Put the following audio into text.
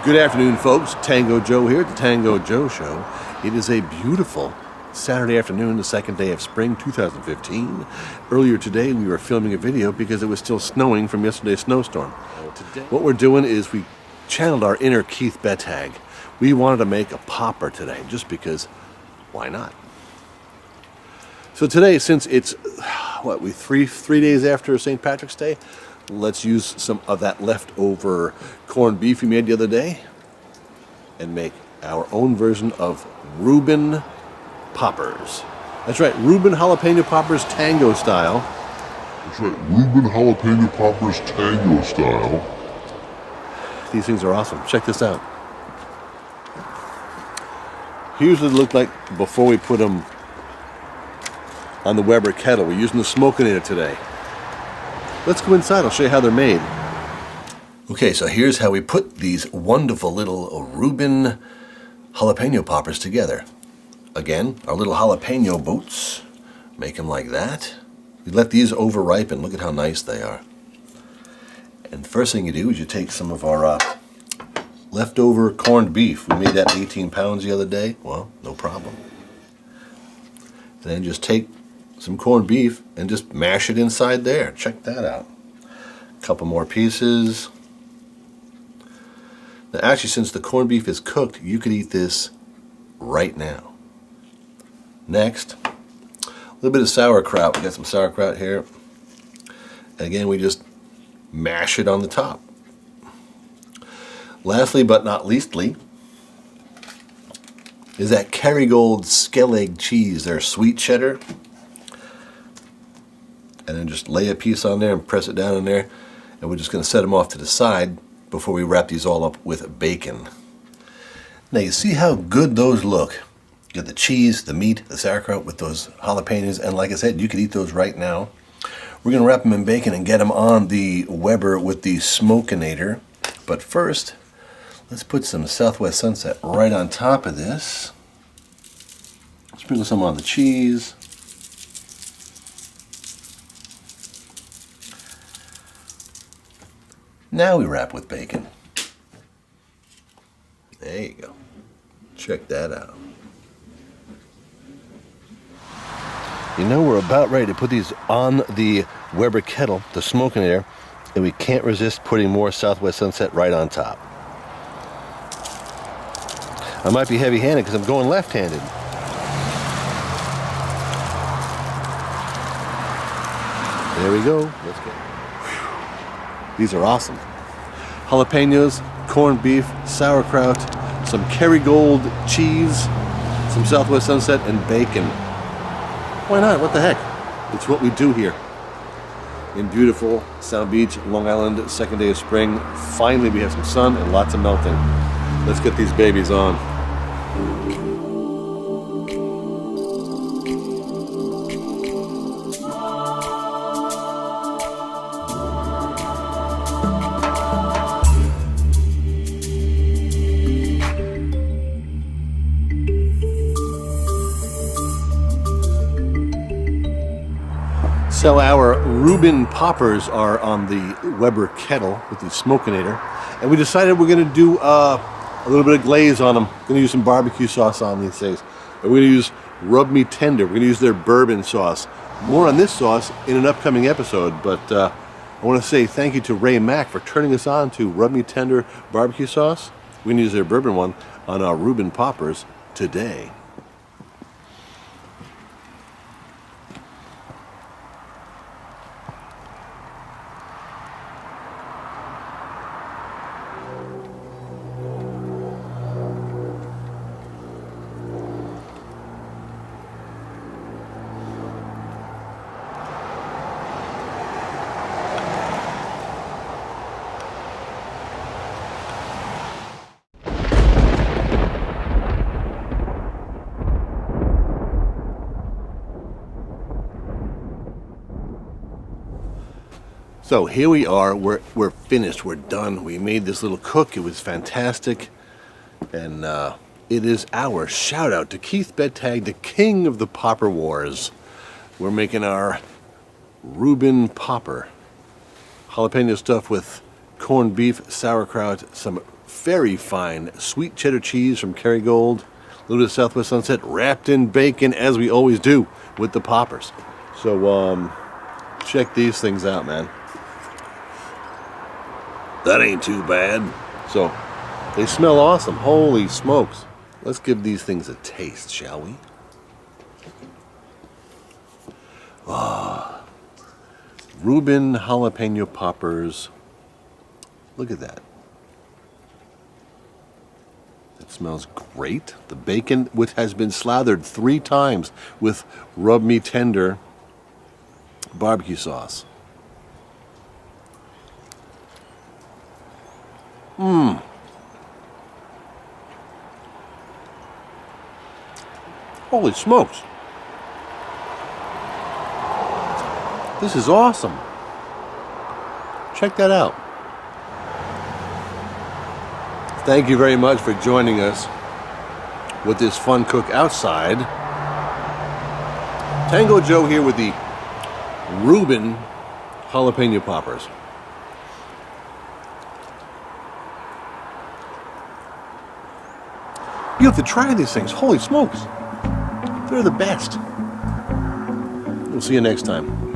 Good afternoon, folks. Tango Joe here at the Tango Joe Show. It is a beautiful Saturday afternoon, the second day of spring 2015. Earlier today, we were filming a video because it was still snowing from yesterday's snowstorm. What we're doing is we channeled our inner Keith Bettag. We wanted to make a popper today, just because, why not? So today, since it's, three days after St. Patrick's Day, let's use some of that leftover corned beef we made the other day and make our own version of Reuben Poppers. That's right, Reuben Jalapeno Poppers Tango style. That's right, Reuben Jalapeno Poppers Tango style. These things are awesome. Check this out. Here's what it looked like before we put them on the Weber kettle. We're using the Smokinator today. Let's go inside. I'll show you how they're made. Okay, so here's how we put these wonderful little Reuben Jalapeno Poppers together. Again, our little jalapeno boats. Make them like that. We let these over-ripen. Look at how nice they are. And the first thing you do is you take some of our leftover corned beef. We made that 18 pounds the other day. Well, no problem. Then just take some corned beef and just mash it inside there. Check that out. A couple more pieces. Now actually, since the corned beef is cooked, you could eat this right now. Next, a little bit of sauerkraut. We got some sauerkraut here. And again, we just mash it on the top. Lastly but not leastly is that Kerrygold Skellig cheese, their sweet cheddar. And then just lay a piece on there and press it down in there. And we're just going to set them off to the side before we wrap these all up with bacon. Now you see how good those look. You got the cheese, the meat, the sauerkraut with those jalapenos, and like I said, you could eat those right now. We're going to wrap them in bacon and get them on the Weber with the Smokinator. But first, let's put some Southwest Sunset right on top of this. Sprinkle some on the cheese. Now we wrap with bacon. There you go. Check that out. You know, we're about ready to put these on the Weber kettle, the Smokinator, and we can't resist putting more Southwest Sunset right on top. I might be heavy-handed because I'm going left-handed. There we go. Let's go. These are awesome. Jalapenos, corned beef, sauerkraut, some Kerrygold cheese, some Southwest Sunset, and bacon. Why not? What the heck? It's what we do here in beautiful Sound Beach, Long Island, second day of spring. Finally, we have some sun and lots of melting. Let's get these babies on. So our Reuben Poppers are on the Weber kettle with the Smokinator, and we decided we're going to do a little bit of glaze on them. We're going to use some barbecue sauce on these things. And we're going to use Rub Me Tender. We're going to use their bourbon sauce. More on this sauce in an upcoming episode, but I want to say thank you to Ray Mack for turning us on to Rub Me Tender barbecue sauce. We're going to use their bourbon one on our Reuben Poppers today. So here we are, we're finished, we're done. We made this little cook, it was fantastic. And it is our shout out to Keith Bettag, the king of the Popper Wars. We're making our Reuben Popper. Jalapeno stuff with corned beef, sauerkraut, some very fine sweet cheddar cheese from Kerrygold, a little bit of Southwest Sunset, wrapped in bacon, as we always do with the poppers. So, check these things out, man. That ain't too bad. So, they smell awesome. Holy smokes. Let's give these things a taste, shall we? Reuben Jalapeno Poppers. Look at that. It smells great. The bacon, which has been slathered 3 times with Rub Me Tender barbecue sauce. Holy smokes. This is awesome. Check that out. Thank you very much for joining us with this fun cook outside. Tango Joe here with the Reuben Jalapeno Poppers. You have to try these things. Holy smokes. They're the best. We'll see you next time.